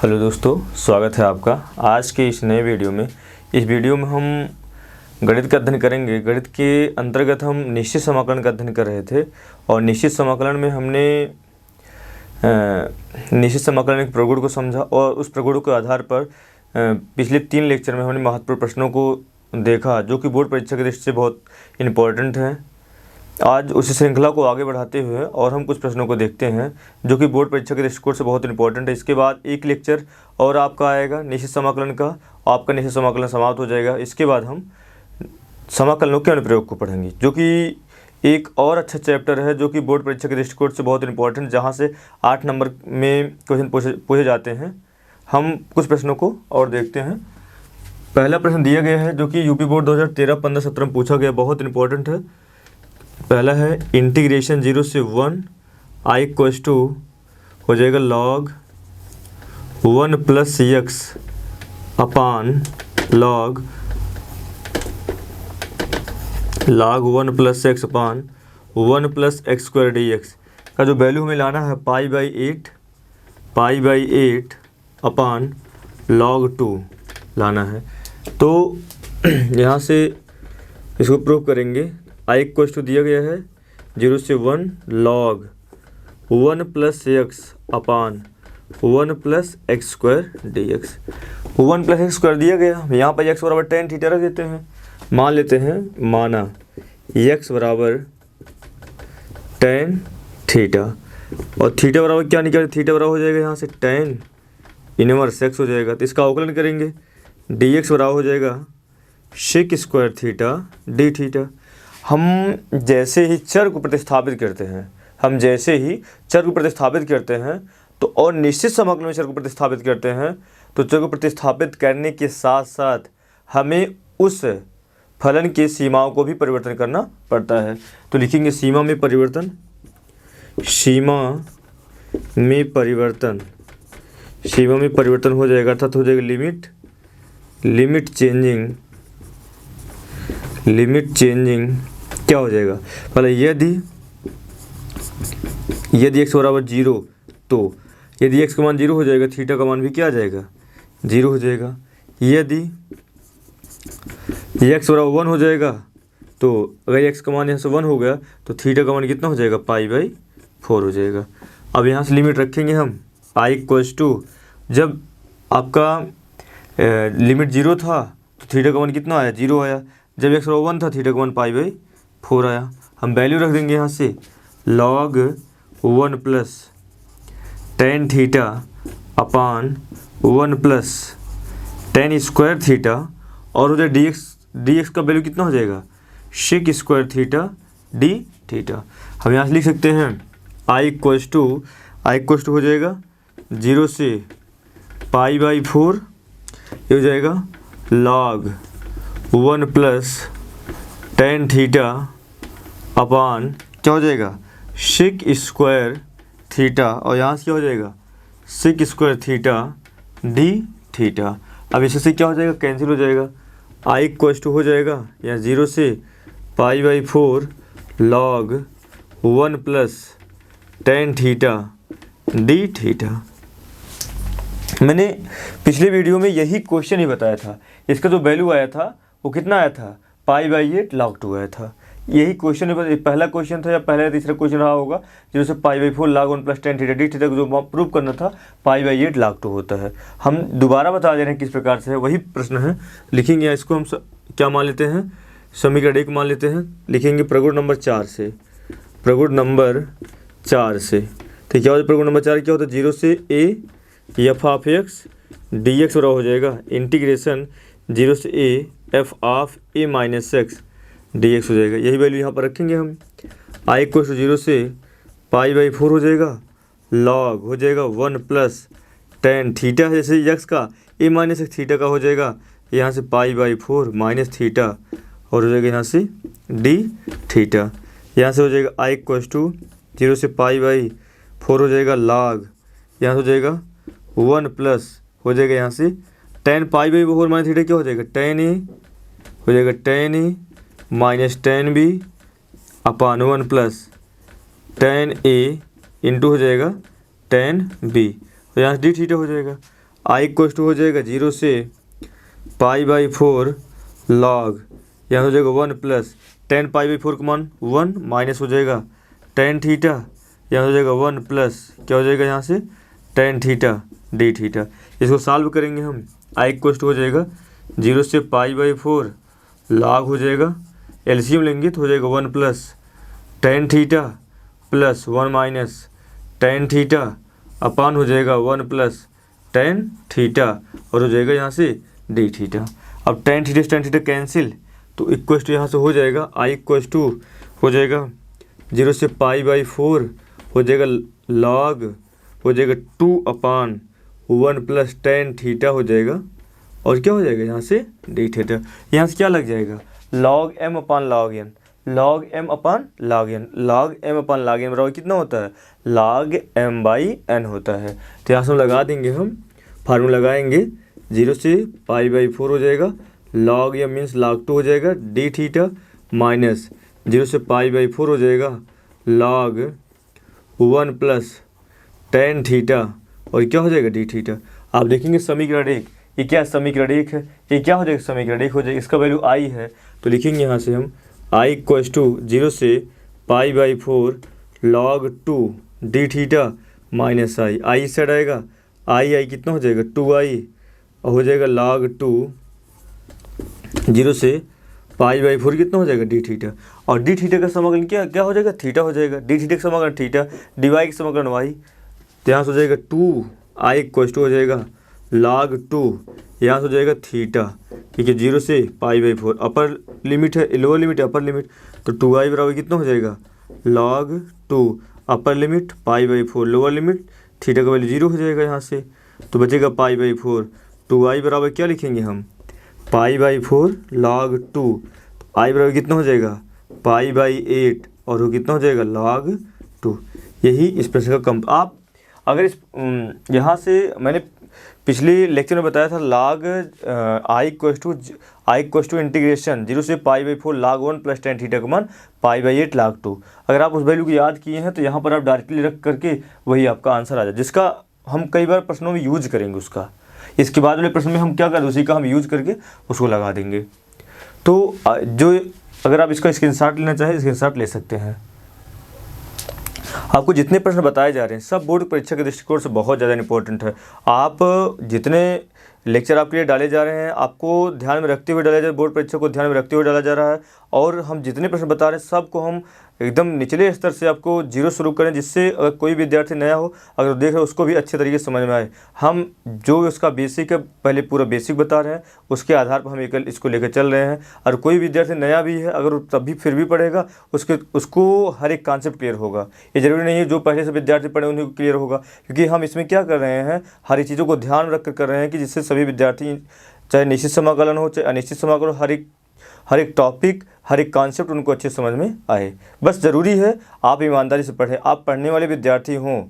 Hello दोस्तों, स्वागत है आपका आज के इस नए वीडियो में। इस वीडियो में हम गणित का अध्ययन करेंगे। गणित के अंतर्गत हम निश्चित समाकलन का अध्ययन कर रहे थे और निश्चित समाकलन में हमने निश्चित समाकलन एक प्रगुण को समझा और उस प्रगुण के आधार पर पिछले 3 लेक्चर में हमने महत्वपूर्ण प्रश्नों को देखा जो कि बोर्ड परीक्षा की दृष्टि से बहुत इम्पोर्टेंट हैं। आज उसी श्रृंखला को आगे बढ़ाते हुए और हम कुछ प्रश्नों को देखते हैं जो कि बोर्ड परीक्षा के दृष्टिकोण से बहुत इंपॉर्टेंट है। इसके बाद एक लेक्चर और आपका आएगा निश्चित समाकलन का, आपका निश्चित समाकलन समाप्त हो जाएगा। इसके बाद हम समाकलनों के अनुप्रयोग को पढ़ेंगे जो कि एक और अच्छा चैप्टर है जो कि बोर्ड परीक्षा के दृष्टिकोण से बहुत इंपॉर्टेंट, जहाँ से 8 नंबर में क्वेश्चन पूछे जाते हैं। हम कुछ प्रश्नों को और देखते हैं। पहला प्रश्न दिया गया है जो कि यूपी बोर्ड 2013, 15, 17 में पूछा गया, बहुत इंपॉर्टेंट है। पहला है इंटीग्रेशन 0 से 1 i इक्वल्स टू हो जाएगा log 1 प्लस x अपान log 1 प्लस x अपान 1 प्लस एक्स स्क्वायर dx का जो वैल्यू हमें लाना है पाई बाई 8 अपान log 2 लाना है। तो यहाँ से इसको प्रूव करेंगे। i इक्वल्स टू दिया गया है 0 से 1 log 1 प्लस एक्स अपान 1 plus x square dx। 1 plus x square दिया गया, यहाँ पर x बराबर tan थीटा रख देते हैं। मान लेते हैं, माना x बराबर tan थीटा और थीटा बराबर क्या निकले, थीटा बराबर हो जाएगा यहाँ से tan इनवर्स x हो जाएगा। तो इसका अवकलन करेंगे, dx बराबर हो जाएगा sec square theta d theta. हम जैसे ही चर को प्रतिस्थापित करते हैं तो और निश्चित समाकलन में चर को प्रतिस्थापित करते हैं तो चर को प्रतिस्थापित करने के साथ साथ हमें उस फलन की सीमाओं को भी परिवर्तन करना पड़ता है। तो लिखेंगे सीमा में परिवर्तन हो जाएगा, अर्थात हो जाएगा लिमिट चेंजिंग क्या हो जाएगा। पहले यदि x बराबर 0 तो यदि x का मान 0 हो जाएगा थीटा का मान भी क्या आ जाएगा, 0 हो जाएगा। यदि x बराबर 1 हो जाएगा तो अगर x का मान यहाँ से 1 हो गया तो थीटा का मान कितना हो जाएगा, पाई बाई 4 हो जाएगा। अब यहाँ से लिमिट रखेंगे हम i इक्वल्स टू, जब आपका लिमिट 0 था तो थीटा का मान कितना आया, 0 आया। जब x बराबर 1 था थीटा का मान पाई बाई 4 आया। हम वैल्यू रख देंगे यहाँ से log 1 plus tan theta upon 1 plus tan square theta और हो जाए dx का वैल्यू कितना हो जाएगा, sec square theta d theta. हम यहाँ से लिख सकते हैं i इक्वल्स टू हो जाएगा 0 से पाई बाई 4, ये हो जाएगा log 1 प्लस tan थीटा अपान क्या हो जाएगा, सेक स्क्वायर थीटा और यहाँ से क्या हो जाएगा, sec square theta d theta. अब इससे क्या हो जाएगा, कैंसिल हो जाएगा। i इक्वल्स टू हो जाएगा यहाँ 0 से pi by 4 log 1 plus tan theta d theta. मैंने पिछले वीडियो में यही क्वेश्चन ही बताया था। इसका जो वैल्यू आया था वो कितना आया था, पाई बाई 8 log 2 आया था। यही क्वेश्चन पहला क्वेश्चन था या पहला या तीसरा क्वेश्चन रहा होगा, जिससे pi by 4 log 1 plus tan theta d theta को जो प्रूव करना था पाई बाई 8 log 2 होता है। हम दोबारा बता दे रहे हैं किस प्रकार से है, वही प्रश्न है। लिखेंगे इसको हम क्या मान लेते हैं, समीकरण 1 मान लेते हैं। लिखेंगे प्रगुण नंबर 4 से, तो क्या होता है प्रगुण नंबर 4 क्या होता है, 0 से a F of x D x बराबर हो जाएगा इंटीग्रेशन 0 से a F of A minus x D x हो जाएगा। यही वैल्यू यहाँ पर रखेंगे हम। i इक्वल टू 0 से पाई बाई 4 हो जाएगा, log हो जाएगा 1 प्लस tan थीटा है जैसे x का, a माइनस एक्स थीटा का हो जाएगा यहाँ से पाई बाई 4 माइनस थीटा और हो जाएगा यहाँ से डी थीटा। यहाँ से हो जाएगा i इक्वल टू 0 से पाई बाई 4 हो जाएगा log, यहाँ से हो जाएगा 1 प्लस हो जाएगा यहाँ से tan pi by 4 minus theta क्या हो जाएगा, tan a हो जाएगा tan a minus tan b upon 1 plus tan a into हो जाएगा tan b, तो यहाँ डी थीटा हो जाएगा। आई इक्वल टू हो जाएगा 0 से π/4 log, यहाँ हो जाएगा 1 प्लस टेन π/4 का मान 1 माइनस हो जाएगा टेन थीटा, यहाँ हो जाएगा 1 प्लस क्या हो जाएगा यहाँ से टेन थीटा डी थीटा। इसको सॉल्व करेंगे हम, आई इक्वल टू हो जाएगा 0 से π/4 log हो जाएगा, एलसीएम लेंगे तो हो जाएगा 1 plus tan theta plus 1 minus tan theta upon हो जाएगा 1 प्लस टेन थीटा और हो जाएगा यहाँ से डी थीटा। अब टेन थीटा कैंसिल तो इक्वल टू यहाँ से हो जाएगा आई इक्वल टू हो जाएगा 0 से π/4 हो जाएगा log हो जाएगा 2/1 प्लस टेन थीटा हो जाएगा और क्या हो जाएगा यहाँ से डी थीटा। यहाँ से क्या लग जाएगा log m अपान log n, log m अपान log n, log m अपान log n बराबर कितना होता है log m/n होता है। तो यहाँ से हम लगा देंगे, हम फार्मूला लगाएंगे 0 से π/4 हो जाएगा log m मीन्स log 2 हो जाएगा डी थीटा माइनस 0 से π/4 हो जाएगा log 1 प्लस टेन थीटा और क्या हो जाएगा डी थीटा। आप देखेंगे समीकरण 1, ये क्या समीकरण 1 है, ये क्या हो जाएगा समीकरण 1 हो जाएगा, इसका वैल्यू आई है तो लिखेंगे यहाँ से हम आई इक्वल टू 0 से π/4 log 2 डी थीटा माइनस आई इस साइड आएगा, आई कितना हो जाएगा 2i और हो जाएगा log 2 0 से π/4 कितना हो जाएगा डी थीटा और डी थीटा का समाकलन क्या हो जाएगा थीटा हो जाएगा, डी थीटा का समाकलन थीटा, डी वाई का समाकलन वाई, तो यहाँ से हो जाएगा 2i इक्वल टू हो जाएगा log 2 यहाँ से हो जाएगा थीटा, ठीक है 0 से π/4 अपर लिमिट है लोअर लिमिट है अपर लिमिट, तो 2i बराबर कितना हो जाएगा log 2 upper limit π/4 lower limit, theta का वैल्यू 0 हो जाएगा यहाँ से, तो बचेगा π/4, 2i बराबर क्या लिखेंगे हम π/4 log 2, आई बराबर कितना हो जाएगा π/8 और वो कितना हो जाएगा log 2। यही इस प्रश्न का आप अगर इस यहाँ से मैंने पिछले लेक्चर में बताया था log I equal to integration 0 से π/4 log 1 प्लस टेन थीटा का मान π/8 log 2। अगर आप उस वैल्यू को याद किए हैं तो यहाँ पर आप डायरेक्टली रख करके वही आपका आंसर आ जाए, जिसका हम कई बार प्रश्नों में यूज करेंगे उसका। इसके बाद वाले प्रश्न में हम क्या करें उसी का हम यूज करके उसको लगा देंगे। तो जो अगर आप इसका स्क्रीनशॉट लेना चाहें स्क्रीनशॉट ले सकते हैं। आपको जितने प्रश्न बताए जा रहे हैं सब बोर्ड परीक्षा के दृष्टिकोण से बहुत ज़्यादा इंपॉर्टेंट है। आप जितने लेक्चर आपके लिए डाले जा रहे हैं आपको ध्यान में रखते हुए डाला जा रहा है, बोर्ड परीक्षा को ध्यान में रखते हुए डाला जा रहा है और हम जितने प्रश्न बता रहे हैं सबको हम एकदम निचले स्तर से आपको जीरो शुरू करें, जिससे अगर कोई विद्यार्थी नया हो अगर देख रहे हो उसको भी अच्छे तरीके से समझ में आए। हम जो उसका बेसिक है पहले पूरा बेसिक बता रहे हैं, उसके आधार पर हम इसको लेकर चल रहे हैं। और कोई विद्यार्थी नया भी है अगर तब भी फिर भी पढ़ेगा उसको हर एक कॉन्सेप्ट क्लियर होगा। ये ज़रूरी नहीं है जो पहले से विद्यार्थी पढ़े उन्हें क्लियर होगा, क्योंकि हम इसमें क्या कर रहे हैं हर एक चीज़ों को ध्यान रख कर रहे हैं कि जिससे सभी विद्यार्थी चाहे निश्चित समाकलन हो चाहे अनिश्चित समाकलन हर एक टॉपिक हर एक कॉन्सेप्ट उनको अच्छे समझ में आए। बस ज़रूरी है आप ईमानदारी से पढ़ें, आप पढ़ने वाले विद्यार्थी हों।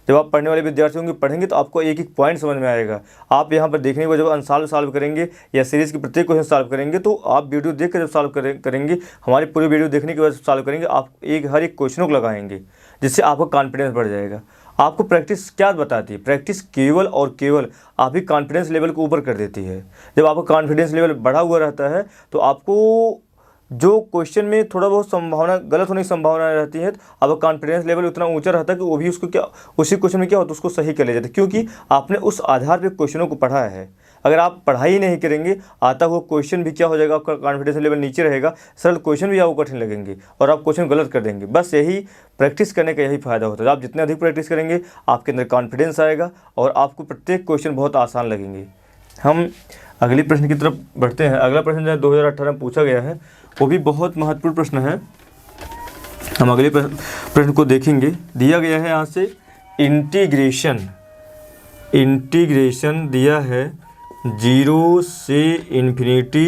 जब आप पढ़ने वाले विद्यार्थी होंगे पढ़ेंगे तो आपको एक एक पॉइंट समझ में आएगा। आप यहाँ पर देखने को जब अनसॉल्व सॉल्व करेंगे या सीरीज़ के प्रत्येक क्वेश्चन सॉल्व करेंगे तो आप वीडियो देख कर जब सॉल्व करेंगे हमारी पूरी वीडियो देखने के बाद सॉल्व करेंगे आप हर एक क्वेश्चनों को लगाएंगे, जिससे आपका कॉन्फिडेंस बढ़ जाएगा। आपको प्रैक्टिस क्या बताती है? प्रैक्टिस केवल और केवल आपकी कॉन्फिडेंस लेवल को ऊपर कर देती है। जब आपका कॉन्फिडेंस लेवल बढ़ा हुआ रहता है तो आपको जो क्वेश्चन में थोड़ा बहुत संभावना गलत होने की संभावना रहती है तो आपका कॉन्फिडेंस लेवल उतना ऊंचा रहता है कि वो भी उसी क्वेश्चन में क्या होता है उसको सही कर ले जाता है, क्योंकि आपने उस आधार पर क्वेश्चनों को पढ़ा है। अगर आप पढ़ाई नहीं करेंगे आता हुआ क्वेश्चन भी क्या हो जाएगा, आपका कॉन्फिडेंस लेवल नीचे रहेगा, सरल क्वेश्चन भी आपको कठिन लगेंगे और आप क्वेश्चन गलत कर देंगे। बस यही प्रैक्टिस करने का यही फ़ायदा होता है। आप जितने अधिक प्रैक्टिस करेंगे आपके अंदर कॉन्फिडेंस आएगा और आपको प्रत्येक क्वेश्चन बहुत आसान लगेंगे। हम अगले प्रश्न की तरफ बढ़ते हैं। अगला प्रश्न जो 2018 में पूछा गया है वो भी बहुत महत्वपूर्ण प्रश्न है। हम अगले प्रश्न को देखेंगे। दिया गया है यहाँ से इंटीग्रेशन दिया है 0 से infinity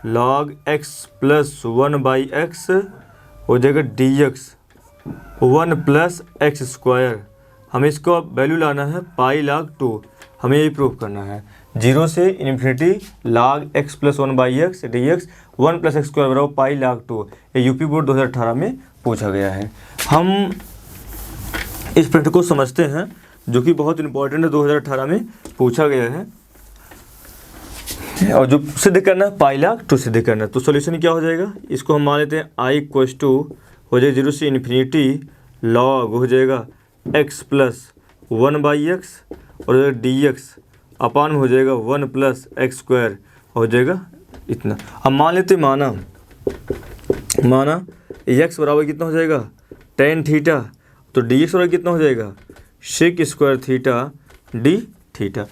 log x plus 1/x हो जाएगा dx 1 प्लस एक्स स्क्वायर। हमें इसको अब वैल्यू लाना है पाई log 2, हमें यही प्रूव करना है। 0 से infinity log x plus 1/x dx 1 plus x square बराबर पाई log 2। ये यूपी बोर्ड 2018 में पूछा गया है। हम इस प्रश्न को समझते हैं। जो कि बहुत इंपॉर्टेंट है, 2018 में पूछा गया है। और जो सिद्ध करना है पाई लाख टू सिद्ध करना है, तो सोल्यूशन क्या हो जाएगा, इसको हम मान लेते हैं आई इक्वल्स टू हो जाएगा 0 से इन्फिनिटी लॉग हो जाएगा x प्लस 1/x और डी एक्स अपान में हो जाएगा 1 प्लस एक्स स्क्वायर हो जाएगा इतना। अब मान लेते हैं माना x बराबर कितना हो जाएगा tan थीटा, तो डी एक्स बराबर कितना हो जाएगा sec square theta d theta.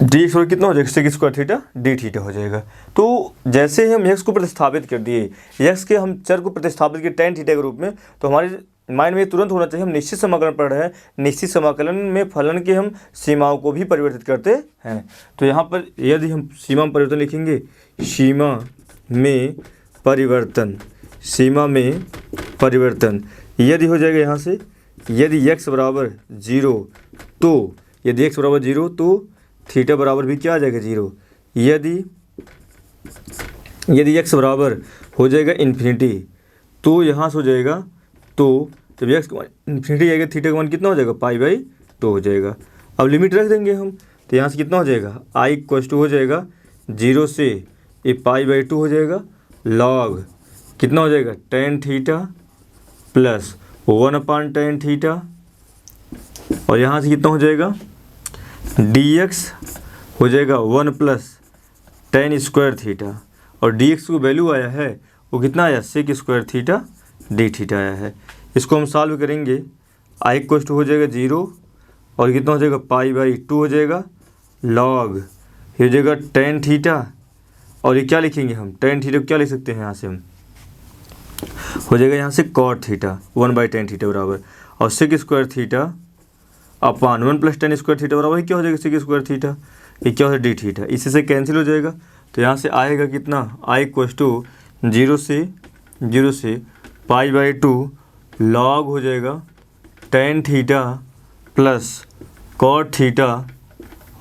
D x बराबर कितना हो जाएगा sec square theta d theta हो जाएगा। तो जैसे ही हम x को प्रतिस्थापित कर दिए, x के हम चर को प्रतिस्थापित किए tan थीटा के रूप में, तो हमारे माइंड में तुरंत होना चाहिए हम निश्चित समाकलन पढ़ रहे हैं, निश्चित समाकलन में फलन के हम सीमाओं को भी परिवर्तित करते हैं। तो यहाँ पर यदि हम सीमा में परिवर्तन लिखेंगे, सीमा में परिवर्तन यदि हो जाएगा यहाँ से, यदि x बराबर 0 तो तो थीटा बराबर भी क्या आ जाएगा 0। यदि x बराबर हो जाएगा इन्फिनिटी, तो यहाँ से हो जाएगा, तो जब x इन्फिनिटी आएगा थीटा का मान कितना हो जाएगा π/2 हो जाएगा। अब लिमिट रख देंगे हम, तो यहाँ से कितना हो जाएगा i इक्वल्स टू हो जाएगा 0 से ये π/2 हो जाएगा लॉग कितना हो जाएगा tan theta plus 1/tan theta, और यहाँ से कितना हो जाएगा dx हो जाएगा 1 प्लस tan स्क्वायर थीटा, और dx को वैल्यू आया है वो कितना आया sec square theta d theta आया है। इसको हम सॉल्व करेंगे, i इक्वल्स टू हो जाएगा 0 और कितना हो जाएगा π/2 हो जाएगा लॉग ये हो जाएगा tan थीटा, और ये क्या लिखेंगे हम tan थीटा को क्या लिख सकते हैं यहाँ से हम, हो जाएगा यहाँ से cot थीटा 1/tan थीटा बराबर, और sec square theta upon 1 plus tan square theta बराबर क्या हो जाएगा सेक स्क्वायर थीटा, ये क्या हो जाएगा डी थीटा, इसी से कैंसिल हो जाएगा। तो यहाँ से आएगा कितना i इक्वल्स टू 0 से π/2 लॉग हो जाएगा tan theta plus cot theta,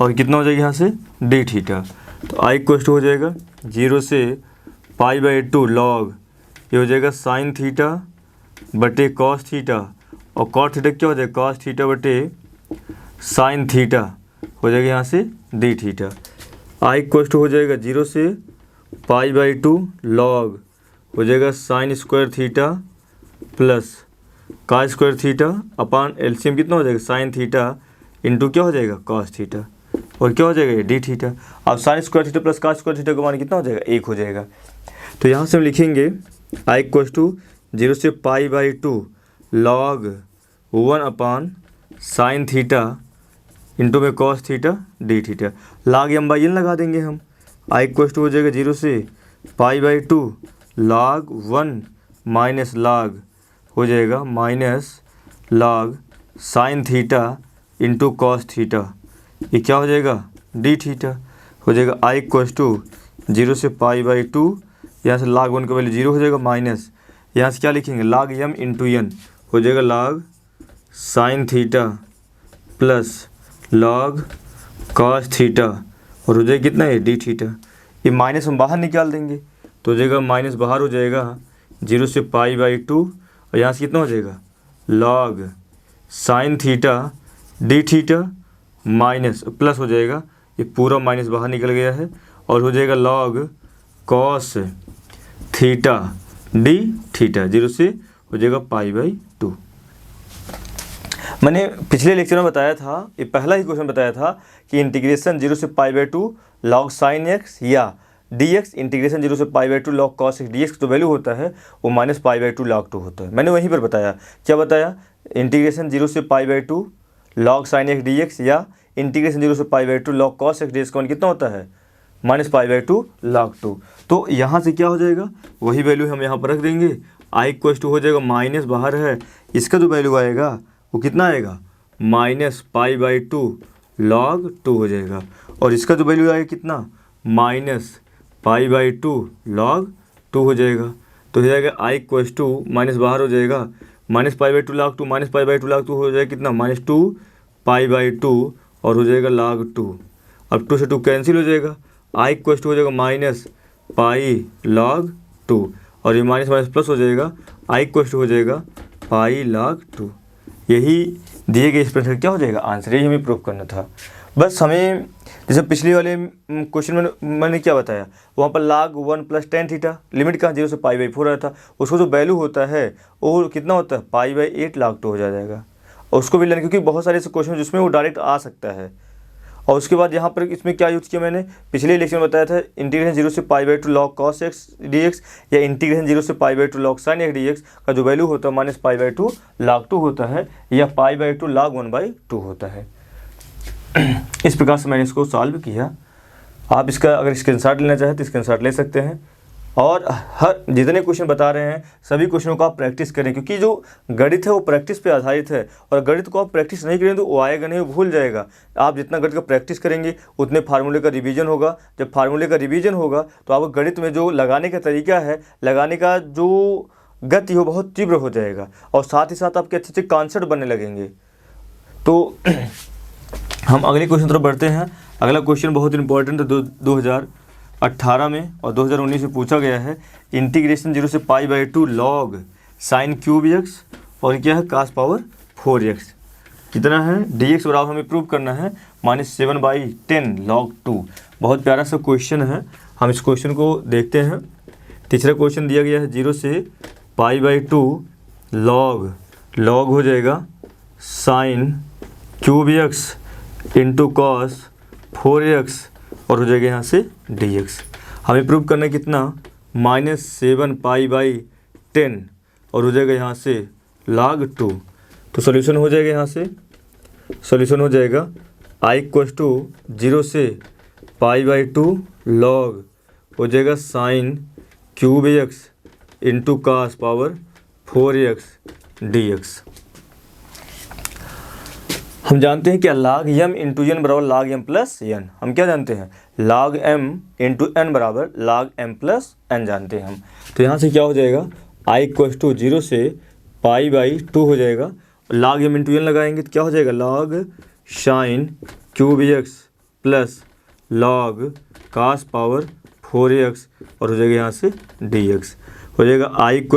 और कितना हो जाएगा यहाँ से डी थीटा। तो i इक्वल्स टू हो जाएगा 0 से π/2 लॉग ये हो जाएगा साइन थीटा बटे cos थीटा, और cot थीटा क्या हो जाएगा cos थीटा बटे साइन थीटा हो जाएगा यहाँ से d theta. i equals to हो जाएगा 0 से π/2 लॉग हो जाएगा sine square theta plus cos square theta अपान एलसीएम कितना हो जाएगा साइन थीटा इंटू क्या हो जाएगा कॉस थीटा, और क्या हो जाएगा ये डी थीटा। अब sign square theta plus cos square theta का मान कितना हो जाएगा 1 हो जाएगा। तो यहाँ से हम लिखेंगे i इक्वल्स टू 0 से π/2 लॉग 1 साइन थीटा इंटू में cos theta d theta, log m/n लगा देंगे हम। i इक्वल्स टू हो जाएगा 0 से π/2 लॉग 1 माइनस लॉग हो जाएगा minus log sine theta into cos theta, ये क्या हो जाएगा डी थीटा हो जाएगा। i इक्वल्स टू 0 से π/2 यहाँ से log 1 का वैल्यू 0 हो जाएगा माइनस यहाँ से क्या लिखेंगे log m इंटू n हो जाएगा log sine theta plus log cos theta, और हो जाएगा कितना है डी थीटा। ये माइनस हम बाहर निकाल देंगे तो हो जाएगा माइनस बाहर हो जाएगा 0 से π/2, और यहाँ से कितना हो जाएगा log sine theta d theta minus plus हो जाएगा, ये पूरा माइनस बाहर निकल गया है, और हो जाएगा log cos theta d theta 0 से हो जाएगा π/2। मैंने पिछले लेक्चर में बताया था, ये पहला ही क्वेश्चन बताया था कि इंटीग्रेशन 0 से π/2 log sin x या dx इंटीग्रेशन 0 से π/2 log cos x dx जो वैल्यू होता है वो माइनस π/2 log 2 होता है। मैंने वहीं पर बताया, क्या बताया, इंटीग्रेशन 0 से π/2 log sin x dx या इंटीग्रेशन 0 से π/2 log cos x dx का मान कितना होता है माइनस π/2 log 2। तो यहाँ से क्या हो जाएगा वही वैल्यू हम यहाँ पर रख देंगे, i इक्वल्स टू हो जाएगा माइनस बाहर है, इसका जो वैल्यू आएगा वो कितना आएगा माइनस π/2 log 2 हो जाएगा, और इसका जो वैल्यू आएगा कितना माइनस π/2 log 2 हो जाएगा। तो हो जाएगा i इक्वल्स टू माइनस बाहर हो जाएगा माइनस π/2 log 2 माइनस π/2 log 2 हो जाएगा कितना माइनस 2 π/2 और हो जाएगा log 2। अब 2 से 2 कैंसिल हो जाएगा, i इक्वल्स टू हो जाएगा माइनस पाई log 2, और ये माइनस माइनस प्लस हो जाएगा, i इक्वल्स टू हो जाएगा पाई log 2। यही दिए गए इस प्रश्न का क्या हो जाएगा आंसर, यही हमें प्रूव करना था। बस हमें जैसे पिछले वाले क्वेश्चन में मैंने क्या बताया, वहाँ पर log 1 + tan थीटा, लिमिट कहाँ 0 से π/4 आया था, उसको जो वैल्यू होता है वो कितना होता है π/8 log 2 हो जाएगा। और उसको भी लेना, क्योंकि बहुत सारे ऐसे क्वेश्चन जिसमें वो डायरेक्ट आ सकता है। और उसके बाद यहाँ पर इसमें क्या यूज़ किया मैंने, पिछले लेक्चर में बताया था इंटीग्रेशन 0 से π/2 log cos x dx या इंटीग्रेशन 0 से π/2 log sin x dx का जो वैल्यू होता है -π/2 log 2 होता है या π/2 log 1/2 होता है। इस प्रकार से मैंने इसको सॉल्व किया। आप इसका अगर स्क्रीनशॉट लेना चाहें तो स्क्रीनशॉट ले सकते हैं। और हर जितने क्वेश्चन बता रहे हैं सभी क्वेश्चनों को आप प्रैक्टिस करें, क्योंकि जो गणित है वो प्रैक्टिस पे आधारित है। और गणित को आप प्रैक्टिस नहीं करेंगे तो वो आएगा नहीं, वो भूल जाएगा। आप जितना गणित का प्रैक्टिस करेंगे उतने फार्मूले का रिवीजन होगा। जब फार्मूले का रिवीजन होगा तो आप गणित में जो लगाने का तरीका है, लगाने का जो गति हो बहुत तीव्र हो जाएगा। और साथ ही साथ आपके अच्छे अच्छे कॉन्सेप्ट बनने लगेंगे। तो हम अगले क्वेश्चन तरफ बढ़ते हैं। अगला क्वेश्चन बहुत इंपॉर्टेंट है 2018 में और 2019 में पूछा गया है। इंटीग्रेशन 0 से π/2 log sin क्यूब x और क्या है cos पावर 4x कितना है dx बराबर हमें प्रूव करना है -7/10 log 2। बहुत प्यारा सा क्वेश्चन है, हम इस क्वेश्चन को देखते हैं। तीसरा क्वेश्चन दिया गया है 0 से π/2 log हो जाएगा sin cube x into cos 4x और हो जाएगा यहाँ से dx। हमें प्रूव करना है कितना -7π/10 और हो जाएगा यहाँ से log 2। तो सॉल्यूशन हो जाएगा, यहाँ से सॉल्यूशन हो जाएगा I = 0 से π/2 log हो जाएगा sin cube x into cos power 4x dx। हम जानते हैं कि log m इंटू n बराबर log m प्लस n। हम क्या जानते हैं log m इंटू n बराबर log m प्लस n जानते हैं हम। तो यहाँ से क्या हो जाएगा I = 0 से π/2 हो जाएगा, log m इंटू n लगाएंगे तो क्या हो जाएगा log sin cube x plus log cos power 4x और हो जाएगा यहाँ से dx। हो जाएगा I =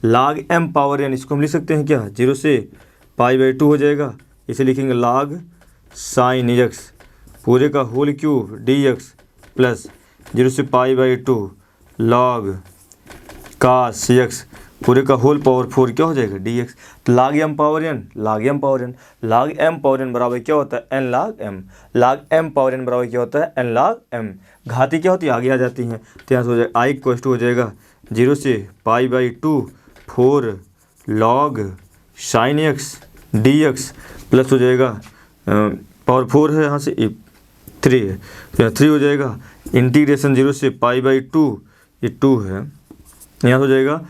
log m power n, इसको हम लिख सकते हैं क्या 0 से π/2 हो जाएगा, इसे लिखेंगे log sin x पूरे का होल क्यूब dx प्लस 0 से π/2 log cos x पूरे का होल पावर 4 क्या हो जाएगा dx। तो log m power n log m power n बराबर क्या होता है n log m। log m power n बराबर क्या होता है n log m। घाती क्या होती है आगे आ जाती हैं। तो यहाँ से हो जाएगा I = हो जाएगा 0 से π/2 4 log sin x dx plus हो जाएगा पावर 4 है यहाँ से 3 है तो यहाँ 3 हो जाएगा इंटीग्रेशन 0 से π/2 ये 2 है, यहाँ हो जाएगा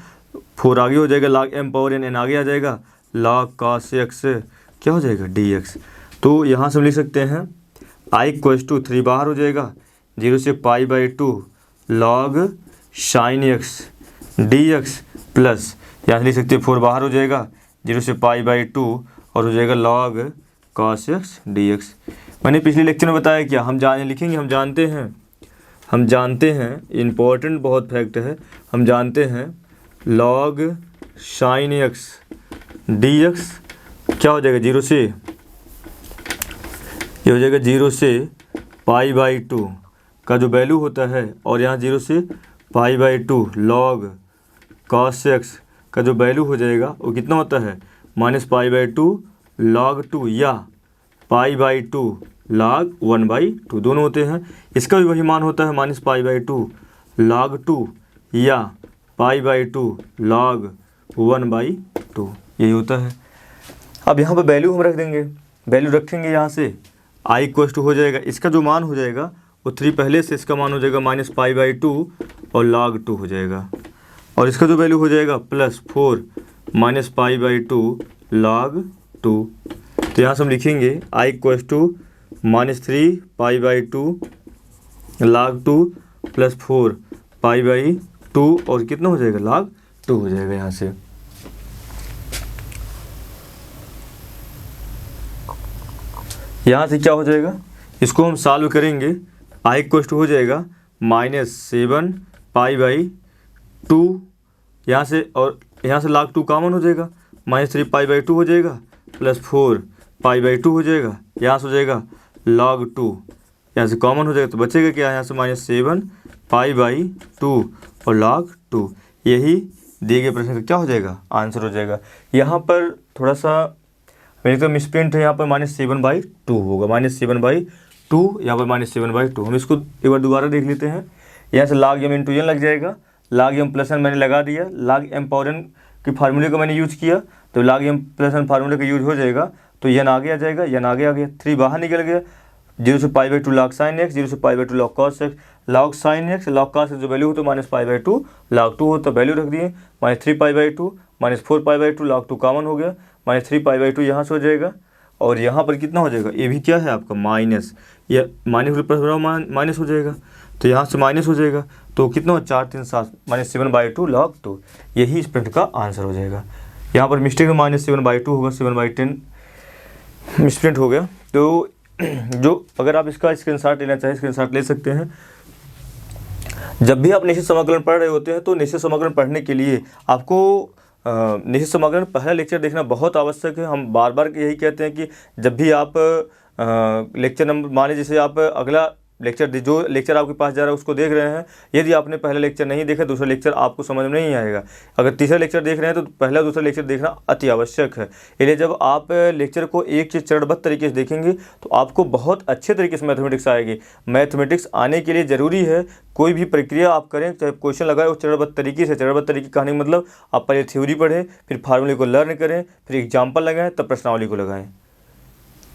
4 आगे हो जाएगा log m पावर n आगे आ जाएगा log cos x क्या हो जाएगा dx। तो यहाँ से हम लिख सकते हैं I = 3 बाहर हो जाएगा 0 से π/2 log sin x dx plus यहाँ से लिख सकते हैं 4 बाहर हो जाएगा 0 से π/2 और हो जाएगा log cos x dx। मैंने पिछले लेक्चर में बताया क्या हम लिखेंगे, हम जानते हैं इम्पोर्टेंट बहुत फैक्ट है, हम जानते हैं log sin x dx क्या हो जाएगा 0 से ये हो जाएगा 0 से π/2 का जो वैल्यू होता है और यहाँ 0 से π/2 log cos x का जो वैल्यू हो जाएगा वो कितना होता है -π/2 log 2 या π/2 log 1/2 दोनों होते हैं। इसका भी वही मान होता है -π/2 log 2 या π/2 log 1/2 यही होता है। अब यहाँ पर वैल्यू हम रख देंगे, वैल्यू रखेंगे यहाँ से I = हो जाएगा इसका जो मान हो जाएगा वो 3 पहले से, इसका मान हो जाएगा -π/2 और log 2 हो जाएगा और इसका जो वैल्यू हो जाएगा +4 -π/2 log 2। तो यहाँ से हम लिखेंगे I = -3π/2 log 2 + 4π/2 और कितना हो जाएगा log 2 हो जाएगा। यहाँ से क्या हो जाएगा, इसको हम सॉल्व करेंगे। I = हो जाएगा -7π/2 यहाँ से और यहाँ से log 2 कॉमन हो जाएगा -3π/2 हो जाएगा प्लस 4 पाई/2 हो जाएगा। यहाँ से हो जाएगा log 2, यहाँ से कॉमन हो जाएगा तो बचेगा क्या, यहाँ से -7 पाई/2 और log 2। यही दिए गए प्रश्न का क्या हो जाएगा, आंसर हो जाएगा। यहाँ पर थोड़ा सा मेरे तो मिसप्रिंट है, यहाँ पर -7/2 होगा, -7/2, यहाँ पर -7/2। हम इसको एक बार दोबारा देख लेते हैं। यहाँ से log m इंटू n लग जाएगा, log m प्लस n मैंने लगा दिया, log m पावर n की फार्मूले को मैंने यूज किया, तो log m प्लस n फार्मूले का यूज हो जाएगा, तो n आगे आ जाएगा, n आगे आ गया, 3 बाहर निकल गया, 0 से पाई/2 log sin x, 0 से पाई/2 log cos x, log sin x log cos x जो वैल्यू हो तो -पाई/2 log 2 हो तो वैल्यू रख दिए, -3 पाई/2 -4 पाई/2 log 2 कॉमन हो गया, -3 पाई/2 यहाँ से हो जाएगा, और यहाँ पर कितना हो जाएगा, ये भी क्या है आपका माइनस, या माइनस हो जाएगा, तो यहाँ से माइनस हो जाएगा, तो कितना हो 4 3 7 -7/2 log 2। यही इस प्रश्न का आंसर हो जाएगा। यहाँ पर मिस्टेक में -7/2 होगा, 7/10 मिसप्रिंट हो गया। तो जो अगर आप इसका स्क्रीनशॉट लेना चाहें स्क्रीनशॉट ले सकते हैं। जब भी आप निश्चित समाकलन पढ़ रहे होते हैं तो निश्चित समाकलन पढ़ने के लिए आपको निश्चित समाकलन पहला लेक्चर देखना बहुत आवश्यक है। हम बार बार यही कहते हैं कि जब भी आप लेक्चर नंबर मान लीजिए जैसे आप अगला लेक्चर जो लेक्चर आपके पास जा रहा है उसको देख रहे हैं, यदि आपने पहला लेक्चर नहीं देखा दूसरा लेक्चर आपको समझ में नहीं आएगा। अगर तीसरा लेक्चर देख रहे हैं तो पहला दूसरा लेक्चर देखना अति आवश्यक है। इसलिए जब आप लेक्चर को एक चीज़ चरणबद्ध तरीके से देखेंगे तो आपको बहुत अच्छे तरीके से मैथमेटिक्स आएगी। मैथमेटिक्स आने के लिए ज़रूरी है कोई भी प्रक्रिया आप करें, चाहे क्वेश्चन लगाए वो चरणबद्ध तरीके से। चरणबद्ध तरीके कहने मतलब आप पहले थ्योरी पढ़ें, फिर फार्मूले को लर्न करें, फिर एग्जाम्पल लगाएं, तब प्रश्नावली को लगाएं।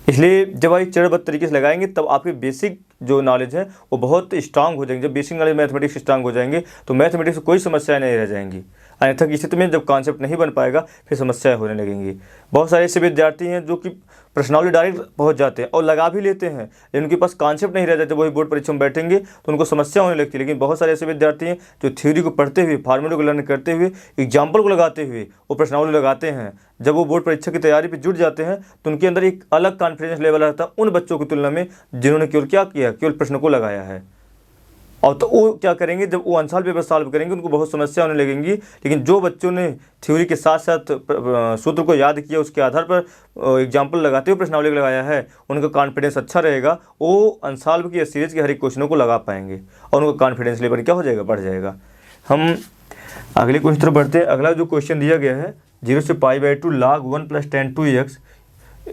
इसलिए जब आप चरणबद्ध तरीके से लगाएंगे तब आपके बेसिक जो नॉलेज है वो बहुत स्ट्रांग हो जाएंगे। जब बेसिक नॉलेज मैथमेटिक्स स्ट्रांग हो जाएंगे तो मैथमेटिक्स में कोई समस्याएं नहीं रह जाएंगी। अन्यथा की स्थिति में जब कॉन्सेप्ट नहीं बन पाएगा फिर समस्याएं होने लगेंगी। बहुत सारे ऐसे विद्यार्थी हैं जो कि प्रश्नावली डायरेक्ट पहुंच जाते हैं और लगा भी लेते हैं, लेकिन उनके पास कॉन्सेप्ट नहीं रह जाते। वही बोर्ड परीक्षा में बैठेंगे तो उनको समस्या होने लगती है। लेकिन बहुत सारे ऐसे विद्यार्थी हैं जो थ्योरी को पढ़ते हुए, फार्मूले को लर्न करते हुए, एग्जाम्पल को लगाते हुए वो प्रश्नावली लगाते हैं। जब वो बोर्ड परीक्षा की तैयारी पर जुट जाते हैं तो उनके अंदर एक अलग कॉन्फिडेंस लेवल रहता है उन बच्चों की तुलना में जिन्होंने केवल क्या किया, केवल प्रश्न को लगाया है। और तो वो क्या करेंगे, जब वो आंसर पेपर सॉल्व करेंगे उनको बहुत समस्या होने लगेंगी। लेकिन जो बच्चों ने थ्योरी के साथ साथ सूत्र को याद किया, उसके आधार पर एग्जाम्पल लगाते हुए प्रश्नावली लगाया है, उनका कॉन्फिडेंस अच्छा रहेगा। वो अनसॉल्व की सीरीज के हर एक क्वेश्चनों को लगा पाएंगे और उनका कॉन्फिडेंस लेवल क्या हो जाएगा, बढ़ जाएगा। हम अगले क्वेश्चन तरफ बढ़ते हैं। अगला जो क्वेश्चन दिया गया है 0 से पाई/2 log 1 + tan 2x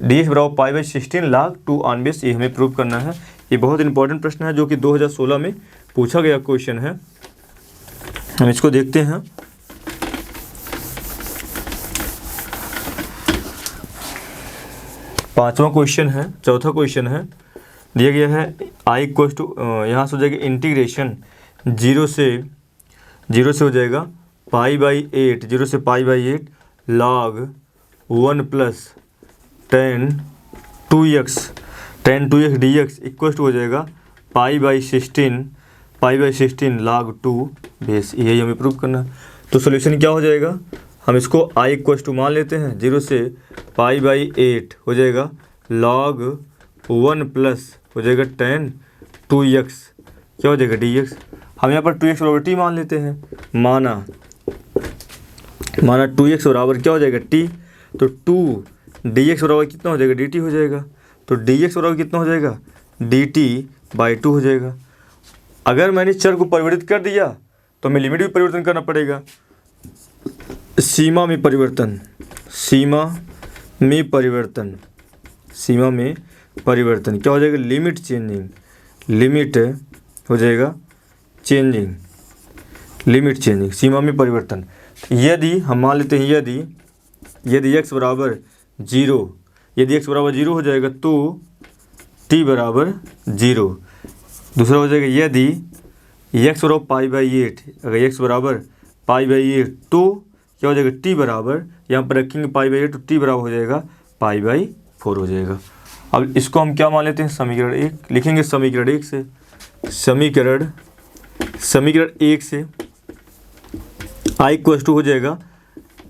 dx बराबर पाई/16 log 2 ऑन बेस, ये हमें प्रूव करना है। ये बहुत इंपॉर्टेंट प्रश्न है जो कि 2016 में पूछा गया क्वेश्चन है। हम इसको देखते हैं। पांचवा क्वेश्चन है, चौथा क्वेश्चन है, दिया गया है i = यहाँ से हो जाएगा इंटीग्रेशन 0 से हो जाएगा पाई/8, 0 से पाई/8 log 1 + tan 2x dx equal to हो जाएगा पाई/16 log 2 बेस। यही हमें प्रूव करना है। तो सोल्यूशन क्या हो जाएगा, हम इसको i = मान लेते हैं 0 से पाई/8 हो जाएगा log 1 + हो जाएगा tan 2x क्या हो जाएगा dx। हम यहाँ पर 2x बराबर t मान लेते हैं। माना 2x बराबर क्या हो जाएगा t, तो 2 dx बराबर कितना हो जाएगा dt हो जाएगा। तो dx बराबर कितना हो जाएगा dt/2 हो जाएगा। अगर मैंने चर को परिवर्तित कर दिया तो हमें लिमिट भी परिवर्तन करना पड़ेगा। सीमा में परिवर्तन क्या हो जाएगा, लिमिट हो जाएगा चेंजिंग सीमा में परिवर्तन। यदि हम मान लेते हैं यदि x बराबर 0 हो जाएगा तो t बराबर 0। दूसरा हो जाएगा यदि x बराबर पाई/8, अगर x बराबर पाई/8 तो क्या हो जाएगा t बराबर, यहाँ पर रखेंगे पाई/8 तो t बराबर हो जाएगा पाई/4 हो जाएगा। अब इसको हम क्या मान लेते हैं, समीकरण 1 लिखेंगे। समीकरण 1 से i = हो जाएगा,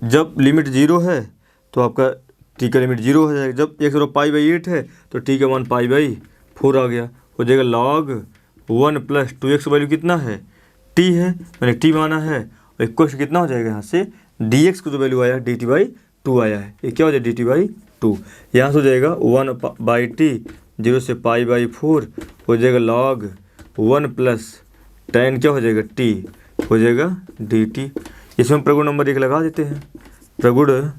जब लिमिट 0 है तो आपका t का लिमिट 0 हो जाएगा। जब x बराबर पाई/8 है तो t का मान पाई/4 आ गया, हो जाएगा log 1 + 2x वैल्यू कितना है, t है, मैंने t माना है, और इक्वल कितना हो जाएगा, यहाँ से dx को जो वैल्यू आया dt/2 आया है, ये क्या हो जाएगा dt/2 2। यहाँ से हो जाएगा 1/t 0 से π/4 हो जाएगा log 1 प्लस tan क्या हो जाएगा t हो जाएगा dt। इसमें प्रगुण नंबर 1 लगा देते हैं। प्रगुण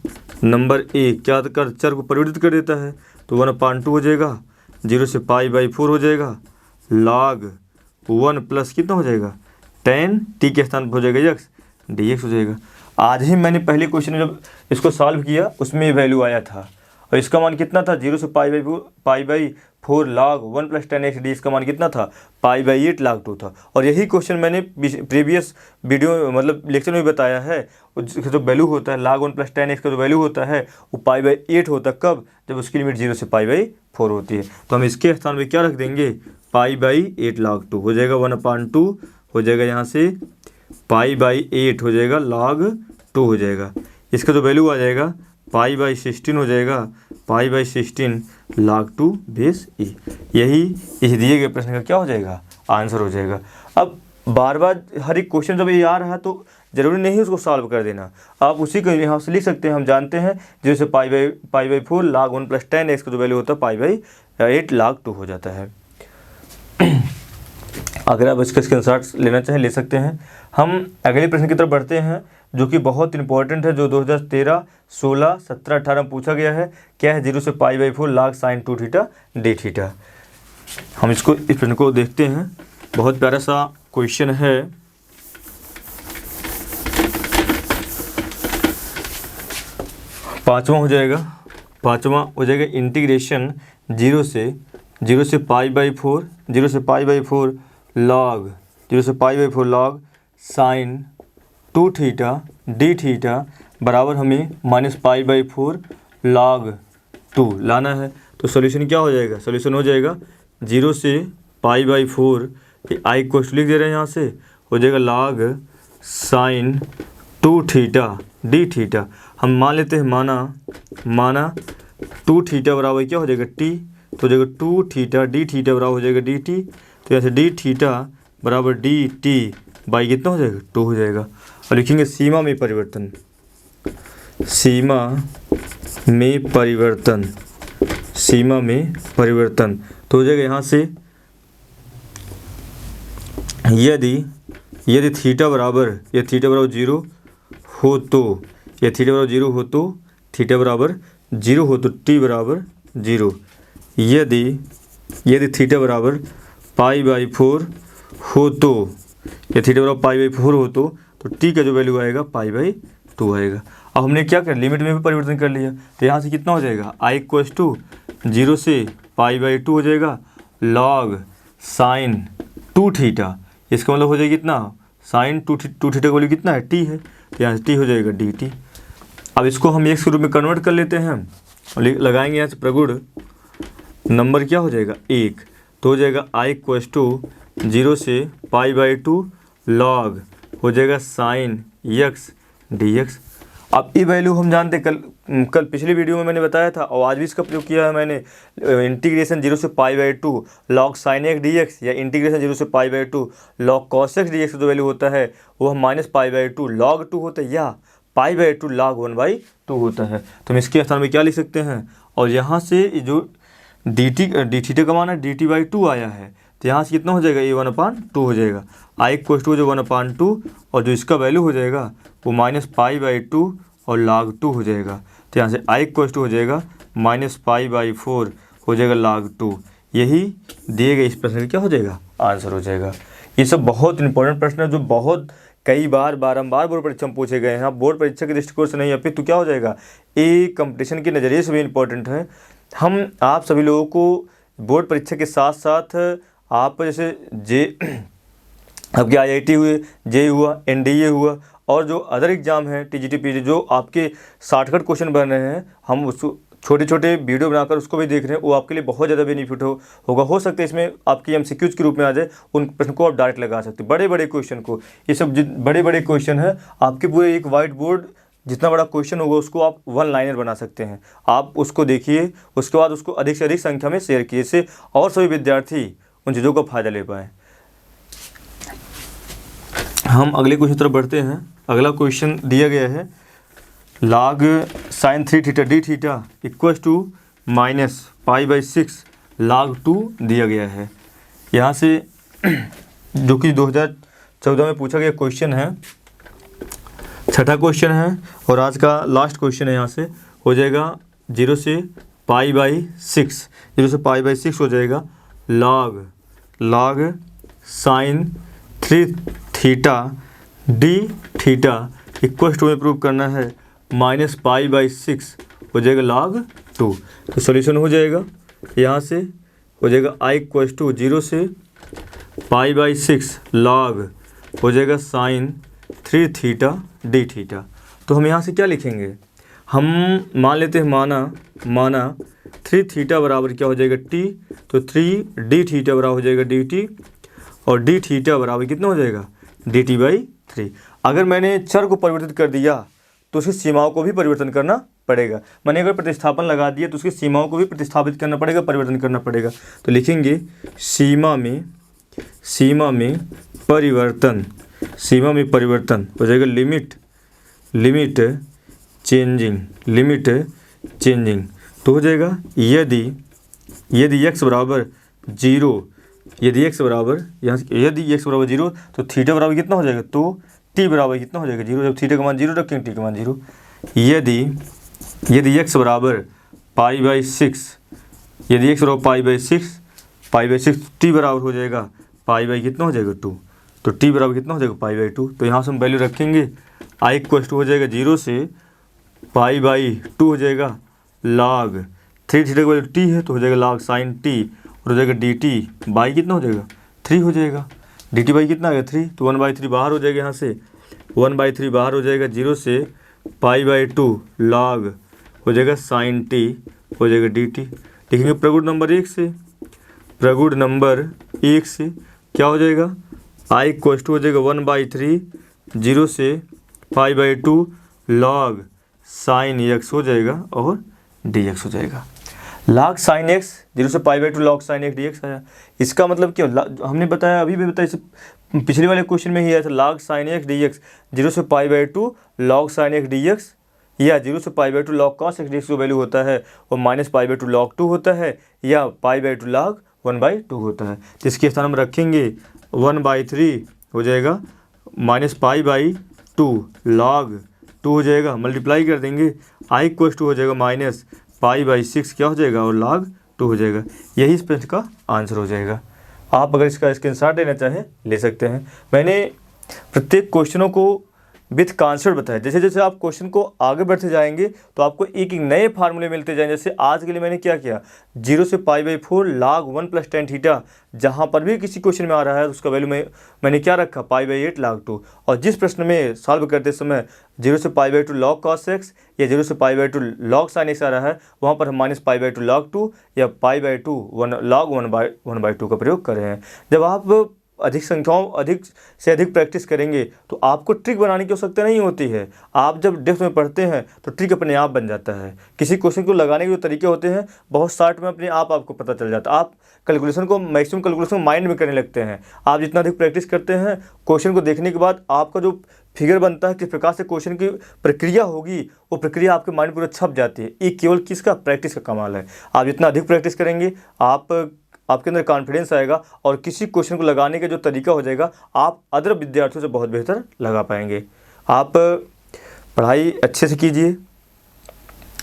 नंबर 1 क्या कर चर को परिवर्तित कर देता है, तो 1/2 हो जाएगा 0 से π/4 हो जाएगा log 1 प्लस कितना हो जाएगा tan t के स्थान पर हो जाएगा x dx हो जाएगा। आज ही मैंने पहले क्वेश्चन में जब इसको सॉल्व किया उसमें वैल्यू आया था और इसका मान कितना था 0 से π/4 log 1 plus tan x dx का मान कितना था π/8 log 2 था। और यही क्वेश्चन मैंने प्रीवियस वीडियो मतलब लेक्चर में बताया है। जो वैल्यू होता है log 1 प्लस tan x का जो वैल्यू होता है वो π/8 होता है, कब, जब उसकी लिमिट 0 से π/4 होती है। तो हम इसके स्थान पर क्या रख देंगे π/8 log 2 हो जाएगा 1/2 हो जाएगा, यहाँ से π/8 हो जाएगा log 2 हो जाएगा। इसका जो वैल्यू आ जाएगा π/16 हो जाएगा π/16 log 2 बेस e। यही इस दिए गए प्रश्न का क्या हो जाएगा आंसर हो जाएगा। अब बार बार हर एक क्वेश्चन जब ये आ रहा है तो ज़रूरी नहीं उसको सॉल्व कर देना, आप उसी को यहाँ से लिख सकते हैं। हम जानते हैं जैसे π/4 log 1 प्लस tan x का जो वैल्यू होता है π/8 log 2 हो जाता है। अगर आप इसका स्क्रीनशॉट लेना चाहें ले सकते हैं। हम अगले प्रश्न की तरफ बढ़ते हैं जो कि बहुत इंपॉर्टेंट है, जो 2013, 16, 17, 18 में पूछा गया है। क्या है 0 से π/4 log sin 2 theta d theta. हम इस प्रश्न को देखते हैं, बहुत प्यारा सा क्वेश्चन है। पाँचवा हो जाएगा इंटीग्रेशन 0 से π/4 log sin 2 theta d theta बराबर हमें -π/4 log 2 लाना है। तो सॉल्यूशन क्या हो जाएगा, सॉल्यूशन हो जाएगा 0 से π/4 आई को लिख दे रहे हैं, यहाँ से हो जाएगा log sin 2 theta d theta. हम मान लेते हैं माना 2 थीटा बराबर क्या हो जाएगा t, तो हो जाएगा 2 थीटा d थीटा बराबर हो जाएगा dt। तो यहाँ से d थीटा बराबर dt बाई कितना हो जाएगा 2 हो जाएगा। और लिखेंगे सीमा में परिवर्तन तो हो जाएगा यहाँ से यदि थीटा बराबर 0 हो तो थीटा बराबर 0 हो तो t बराबर 0। यदि थीटा बराबर π/4 हो तो t का जो वैल्यू आएगा π/2 आएगा। अब हमने क्या कर लिमिट में भी परिवर्तन कर लिया, तो यहाँ से कितना हो जाएगा i = 0 से π/2 हो जाएगा log sin 2 थीटा। इसका मतलब हो जाएगा कितना sin 2 थीटा का वैल्यू कितना है t है, तो यहाँ से t हो जाएगा dt। अब इसको हम x के रूप में कन्वर्ट कर लेते हैं और लगाएंगे यहाँ से प्रगुण नंबर क्या हो जाएगा 1, तो हो जाएगा i = 0 से π/2 log हो जाएगा sin x dx। अब ये वैल्यू हम जानते कल पिछली वीडियो में मैंने बताया था और आज भी इसका प्रयोग किया है मैंने। इंटीग्रेशन 0 से π/2 log sin x dx या इंटीग्रेशन 0 से π/2 log cos x dx का जो वैल्यू होता है वो -π/2 log 2 होता है या π/2 log 1/2 होता है। तो हम इसके स्थान में क्या लिख सकते हैं, और यहाँ से जो d थीटा का मान है dt/2 आया है, तो यहाँ से कितना हो जाएगा a1/2 हो जाएगा। i = 1/2 और जो इसका वैल्यू हो जाएगा वो -π/2 और log 2 हो जाएगा। तो यहाँ से i = हो जाएगा -π/4 हो जाएगा log 2। यही दिए गए इस प्रश्न का क्या हो जाएगा आंसर हो जाएगा। ये सब बहुत इंपॉर्टेंट प्रश्न है जो बहुत कई बार बारंबार बोर्ड परीक्षा में पूछे गए हैं। बोर्ड परीक्षा के दृष्टिकोण से नहीं है, फिर तो क्या हो जाएगा ये कंपटीशन के नज़रिए से भी इम्पोर्टेंट है। हम आप सभी लोगों को बोर्ड परीक्षा के साथ साथ आप जैसे आपके IIT हुए, JEE हुआ, NDA हुआ और जो अदर एग्ज़ाम हैं TGT PG जो आपके शॉर्टकट क्वेश्चन बन रहे हैं, हम उसको छोटे छोटे वीडियो बनाकर उसको भी देख रहे हैं, वो आपके लिए बहुत ज़्यादा बेनिफिट होगा। हो सकता है इसमें आपकी MCQs के रूप में आ जाए, उन प्रश्न को आप डायरेक्ट लगा सकते हैं। बड़े क्वेश्चन को, ये सब बड़े क्वेश्चन हैं, आपके पूरे एक वाइट बोर्ड जितना बड़ा क्वेश्चन होगा उसको आप 1 लाइनर बना सकते हैं। आप उसको देखिए, उसके बाद उसको अधिक से अधिक संख्या में शेयर कीजिए, इससे और सभी विद्यार्थी उन चीज़ों का फ़ायदा ले पाएँ। हम अगले क्वेश्चन तरफ बढ़ते हैं। अगला क्वेश्चन दिया गया है log sin 3 theta d theta equal to minus π/6 log 2 दिया गया है। यहाँ से जो कि 2014 में पूछा गया क्वेश्चन है, छठा क्वेश्चन है और आज का लास्ट क्वेश्चन है। यहाँ से हो जाएगा 0 से π/6, 0 से π/6 हो जाएगा log sin 3 theta d theta equal to में प्रूव करना है माइनस π/6 हो जाएगा log 2। तो सॉल्यूशन हो जाएगा, यहाँ से हो जाएगा I इक्वल टू 0 से π/6 log हो जाएगा sin 3 थीटा डी थीटा। तो हम यहाँ से क्या लिखेंगे, हम मान लेते हैं माना 3 थीटा बराबर क्या हो जाएगा t, तो 3 डी थीटा बराबर हो जाएगा dt और डी थीटा बराबर कितना हो जाएगा dt/3। अगर मैंने चर को परिवर्तित कर दिया तो उसकी सीमाओं को भी परिवर्तन करना पड़ेगा। मैंने अगर प्रतिस्थापन लगा दिया तो उसकी सीमाओं को भी प्रतिस्थापित करना पड़ेगा, परिवर्तन करना पड़ेगा। तो लिखेंगे सीमा में परिवर्तन हो जाएगा लिमिट चेंजिंग। तो हो जाएगा यदि x बराबर 0, यदि x बराबर 0 तो थीटा बराबर कितना हो जाएगा, तो t बराबर कितना हो जाएगा 0। जब थीटा का मान 0 रखेंगे t का मान 0। यदि x बराबर π/6, यदि x बराबर π/6 t बराबर हो जाएगा कितना हो जाएगा 2, तो t बराबर कितना हो जाएगा π/2। तो यहाँ से हम वैल्यू रखेंगे I इक्वल टू हो जाएगा 0 से π/2 हो जाएगा log 3 थीटा का वैल्यू t है तो हो जाएगा log sin t और हो जाएगा dt बाई कितना हो जाएगा 3 हो जाएगा, dt बाई कितना आ गया 3, तो 1/3 बाहर हो जाएगा। यहाँ से 1/3 बाहर हो जाएगा, 0 से π/2 log हो जाएगा sin t हो जाएगा dt। लिखेंगे प्रगुण नंबर 1 से क्या हो जाएगा, I इक्वल टू हो जाएगा 1/3 0 से π/2 log sin x हो जाएगा और dx हो जाएगा। log sin x 0 से π/2 log sin x dx आया। इसका मतलब क्या, हमने बताया, अभी भी बताया, इसे पिछले वाले क्वेश्चन में ही आया था log sin x dx 0 से π/2 log sin x dx या 0 से π/2 log cos x dx जो वैल्यू होता है वो माइनस π/2 log 2 होता है या π/2 log 1/2 होता है। तो इसके स्थान हम रखेंगे 1/3 हो जाएगा माइनस π/2 log 2 हो जाएगा, मल्टीप्लाई कर देंगे I इक्वल टू हो जाएगा माइनस π/6 क्या हो जाएगा और log 2 हो जाएगा। यही इस प्रश्न का आंसर हो जाएगा। आप अगर इसका स्क्रीनशॉट लेना चाहें ले सकते हैं। मैंने प्रत्येक क्वेश्चनों को विथ कॉन्सेप्ट बताया। जैसे जैसे आप क्वेश्चन को आगे बढ़ते जाएंगे तो आपको एक एक नए फार्मूले मिलते जाएंगे। जैसे आज के लिए मैंने क्या किया, 0 से π/4 log 1 + tan थीटा, जहाँ पर भी किसी क्वेश्चन में आ रहा है उसका वैल्यू मैंने क्या रखा, π/8 log 2। और जिस प्रश्न में सॉल्व करते समय 0 से π/2 log cos x या 0 से π/2 log sin x आ रहा है, वहाँ पर हम माइनस π/2 log 2 या π/2 log 1/2 का प्रयोग कर रहे हैं। जब आप अधिक संख्याओं अधिक से अधिक प्रैक्टिस करेंगे तो आपको ट्रिक बनाने की आवश्यकता नहीं होती है। आप जब डेप्थ में पढ़ते हैं तो ट्रिक अपने आप बन जाता है। किसी क्वेश्चन को लगाने के जो तरीके होते हैं बहुत शॉर्ट में अपने आप आपको पता चल जाता है। आप कैलकुलेशन को मैक्सिमम कैलकुलेशन माइंड में करने लगते हैं। आप जितना अधिक प्रैक्टिस करते हैं, क्वेश्चन को देखने के बाद आपका जो फिगर बनता है, किस प्रकार से क्वेश्चन की प्रक्रिया होगी, वो प्रक्रिया आपके माइंड पूरा छप जाती है। ये केवल किसका, प्रैक्टिस का कमाल है। आप जितना अधिक प्रैक्टिस करेंगे आपके अंदर कॉन्फिडेंस आएगा और किसी क्वेश्चन को लगाने का जो तरीका हो जाएगा आप अदर विद्यार्थियों से बहुत बेहतर लगा पाएंगे। आप पढ़ाई अच्छे से कीजिए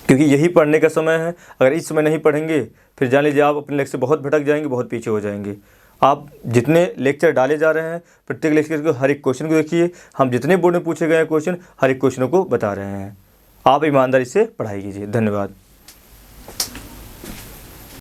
क्योंकि यही पढ़ने का समय है। अगर इस समय नहीं पढ़ेंगे फिर जान लीजिए आप अपने लेक्चर से बहुत भटक जाएंगे, बहुत पीछे हो जाएंगे। आप जितने लेक्चर डाले जा रहे हैं प्रत्येक लेक्चर को हर एक क्वेश्चन को देखिए। हम जितने बोर्ड में पूछे गए क्वेश्चन हर एक क्वेश्चन को बता रहे हैं। आप ईमानदारी से पढ़ाई कीजिए। धन्यवाद।